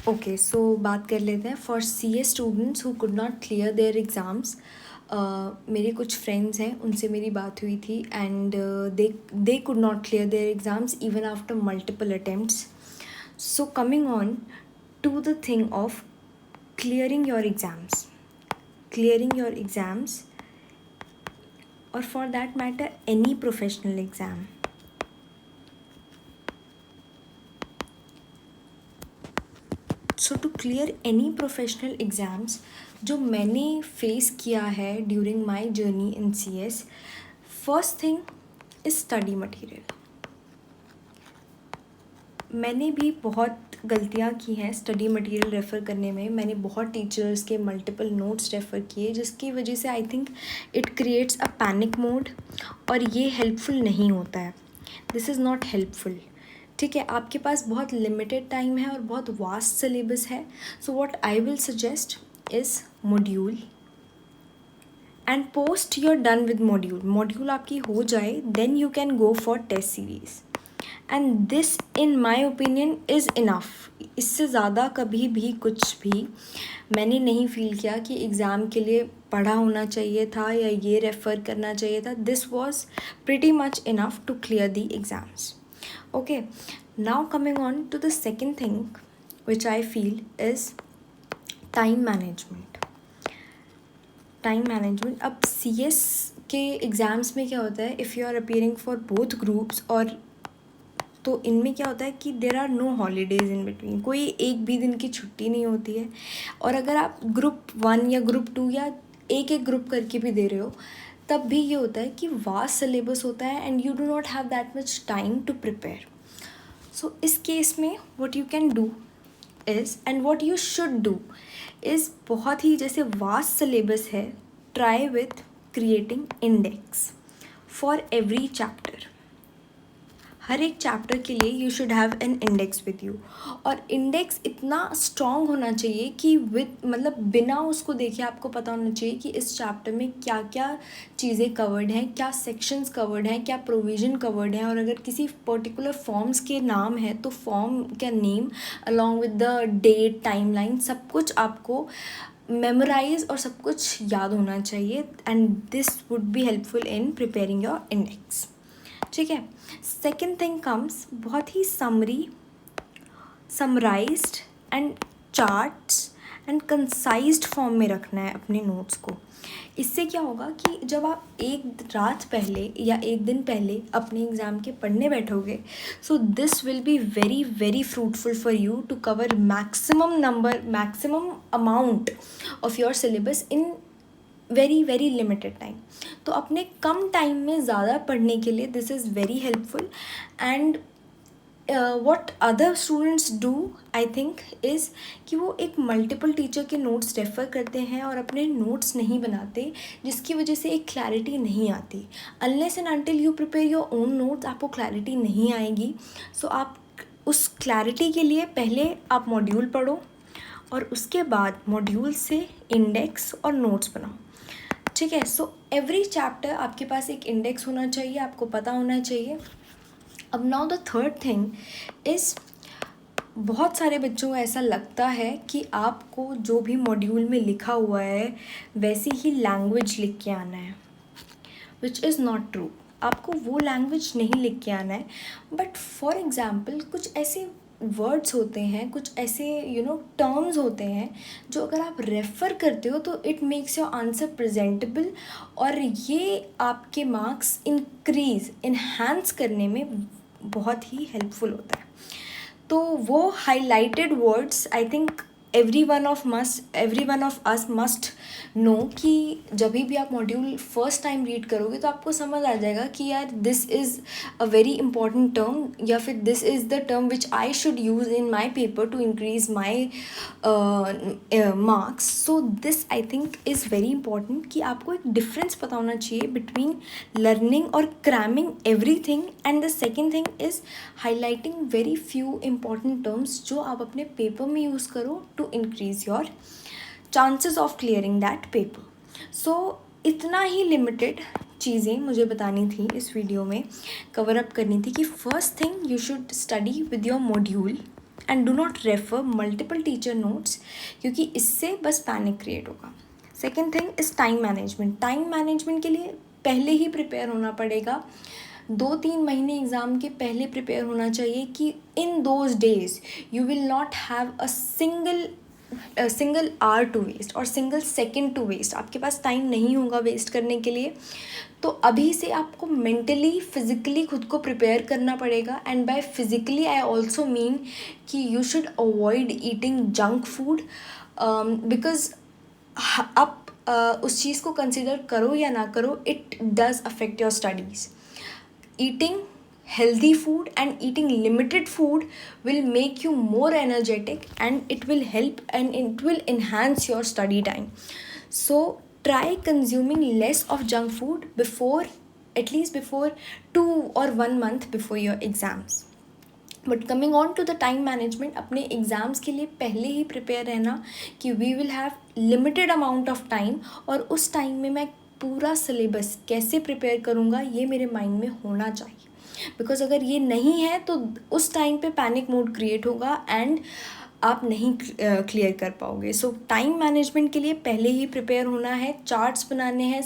Okay, सो बात कर लेते हैं for C A students who could not clear their exams. मेरे कुछ फ्रेंड्स हैं, उनसे मेरी बात हुई थी and they could not clear their exams even after multiple attempts. So coming on to the thing of clearing your exams, clearing your exams, or for that matter any professional exam. So to clear any professional exams जो मैंने face किया है during my journey in C S, first thing is study material. मैंने भी बहुत गलतियाँ की हैं स्टडी मटेरियल रेफ़र करने में. मैंने बहुत टीचर्स के मल्टीपल नोट्स रेफ़र किए जिसकी वजह से I think it creates a panic mode और ये हेल्पफुल नहीं होता है. This is not helpful. ठीक है, आपके पास बहुत लिमिटेड टाइम है और बहुत वास्ट सिलेबस है. So what I will suggest is module and post you are done with module आपकी हो जाए then you can go for test series. And this in my opinion is enough. इससे ज़्यादा कभी भी कुछ भी मैंने नहीं फील किया कि एग्ज़ाम के लिए पढ़ा होना चाहिए था या ये रेफ़र करना चाहिए था. This was pretty much enough to clear the exams. Okay, now coming on to the second thing which I feel is time management. Time management. अब सी एस के एग्ज़ाम्स में क्या होता है, if you are appearing for both groups, और तो इनमें क्या होता है कि there are no holidays in between. कोई एक भी दिन की छुट्टी नहीं होती है. और अगर आप ग्रुप 1 या ग्रुप 2 या एक एक ग्रुप करके भी दे रहे हो तब भी ये होता है कि वास्ट सिलेबस होता है and you do not have that much time to prepare. So इस केस में what you can do is and what you should do is, बहुत ही जैसे वास्ट सिलेबस है, try with creating index for every chapter. हर एक chapter के लिए you should have an index with you. और इंडेक्स इतना स्ट्रॉन्ग होना चाहिए कि मतलब बिना उसको देखे आपको पता होना चाहिए कि इस चैप्टर में क्या क्या चीज़ें कवर्ड हैं, क्या सेक्शंस कवर्ड हैं, क्या प्रोविज़न कवर्ड हैं. और अगर किसी पर्टिकुलर फॉर्म्स के नाम है तो फॉर्म का name along with the date, timeline, सब कुछ आपको मेमोराइज और सब कुछ याद होना चाहिए. And this would be helpful in preparing your index. ठीक है. सेकेंड थिंग कम्स, बहुत ही summarised and charts and concise form में रखना है अपने नोट्स को. इससे क्या होगा कि जब आप एक रात पहले या एक दिन पहले अपने एग्ज़ाम के पढ़ने बैठोगे, so this will be very very fruitful for you to cover maximum amount of your syllabus in very very limited time. तो अपने कम टाइम में ज़्यादा पढ़ने के लिए this is very helpful. And what other students do I think is कि वो एक मल्टीपल टीचर के नोट्स रेफ़र करते हैं और अपने नोट्स नहीं बनाते, जिसकी वजह से एक क्लैरिटी नहीं आती. Unless and until you prepare your own notes आपको क्लैरिटी नहीं आएगी. सो आप उस क्लैरिटी के लिए पहले आप मॉड्यूल पढ़ो और उसके बाद मॉड्यूल से इंडेक्स और नोट्स बनाओ. ठीक है. सो एवरी चैप्टर आपके पास एक इंडेक्स होना चाहिए, आपको पता होना चाहिए. अब now the third thing is, बहुत सारे बच्चों को ऐसा लगता है कि आपको जो भी मॉड्यूल में लिखा हुआ है वैसी ही लैंग्वेज लिख के आना है, विच इज़ नॉट ट्रू. आपको वो लैंग्वेज नहीं लिख के आना है. बट फॉर एग्ज़ाम्पल कुछ ऐसे वर्ड्स होते हैं, कुछ ऐसे टर्म्स होते हैं जो अगर आप रेफ़र करते हो तो it makes your answer presentable और ये आपके मार्क्स इन्हांस करने में बहुत ही हेल्पफुल होता है. तो वो highlighted words I think every one of us must know कि जब भी आप मॉड्यूल फर्स्ट टाइम रीड करोगे तो आपको समझ आ जाएगा कि यार this is a very important term, या फिर this is the term which I should use in my paper to increase my marks. So this I think is very important कि आपको एक डिफरेंस पता होना चाहिए बिटवीन लर्निंग और cramming every thing. And the second thing is highlighting very few important terms जो आप अपने पेपर में यूज़ करो to increase your chances of clearing that paper. So इतना ही लिमिटेड चीज़ें मुझे बतानी थी इस वीडियो में, कवर अप करनी थी कि first thing you should study with your module. And do not refer multiple teacher notes, क्योंकि इससे बस पैनिक क्रिएट होगा. Second thing is time management. Time management के लिए पहले ही प्रिपेयर होना पड़ेगा. 2-3 महीने एग्ज़ाम के पहले प्रिपेयर होना चाहिए कि in those days you will not have a single hour to waste और सिंगल सेकेंड टू वेस्ट. आपके पास टाइम नहीं होगा वेस्ट करने के लिए. तो अभी से आपको मेंटली फिज़िकली खुद को प्रिपेयर करना पड़ेगा. And by physically I also mean कि you should avoid eating junk food, because आप उस चीज़ को कंसिडर करो या ना करो, it does affect your studies. Eating healthy food and eating limited food will make you more energetic, and it will help and it will enhance your study time. So try consuming less of junk food at least before 2 or 1 month before your exams. But coming on to the time management, अपने exams के लिए पहले ही prepare रहना कि we will have limited amount of time, और उस time में मैं पूरा सिलेबस कैसे प्रिपेयर करूँगा ये मेरे माइंड में होना चाहिए. बिकॉज अगर ये नहीं है तो उस टाइम पे पैनिक मोड क्रिएट होगा एंड आप नहीं क्लियर कर पाओगे. सो टाइम मैनेजमेंट के लिए पहले ही प्रिपेयर होना है. चार्ट्स बनाने हैं,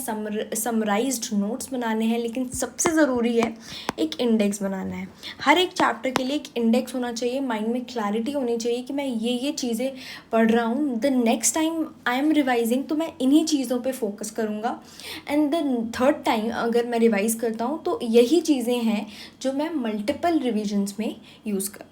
समराइज्ड नोट्स बनाने हैं, लेकिन सबसे ज़रूरी है एक इंडेक्स बनाना है. हर एक चैप्टर के लिए एक इंडेक्स होना चाहिए. माइंड में क्लैरिटी होनी चाहिए कि मैं ये चीज़ें पढ़ रहा हूँ. The next time I am revising तो मैं इन्हीं चीज़ों पे फोकस करूँगा. एंड द थर्ड टाइम अगर मैं रिवाइज़ करता हूँ तो यही चीज़ें हैं जो मैं मल्टीपल रिविजन्स में यूज़ करूँ.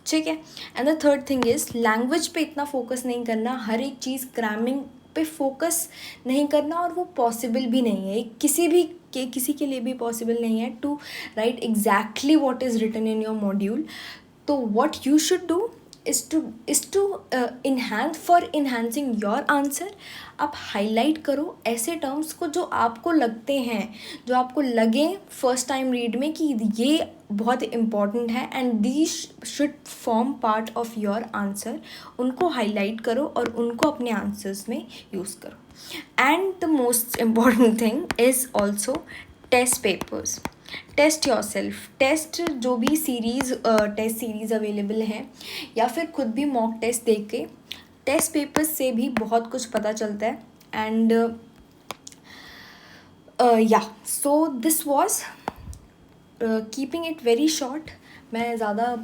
ठीक है. And the third thing is language पे इतना फोकस नहीं करना. हर एक चीज़ क्रैमिंग पे फोकस नहीं करना, और वो पॉसिबल भी नहीं है. किसी के लिए भी पॉसिबल नहीं है to write exactly what is written in your module. तो what you should do is to enhancing your answer. आप हाईलाइट करो ऐसे टर्म्स को जो आपको लगते हैं, जो आपको लगे फर्स्ट टाइम रीड में कि ये बहुत इम्पॉर्टेंट है and these should form part of your answer. उनको हाईलाइट करो और उनको अपने आंसर्स में यूज़ करो. And the most important thing is also test papers. Test yourself. Test जो भी टेस्ट सीरीज़ अवेलेबल हैं, या फिर खुद भी मॉक टेस्ट दे के टेस्ट पेपर्स से भी बहुत कुछ पता चलता है. एंड या so this was keeping it very short. मैं ज़्यादा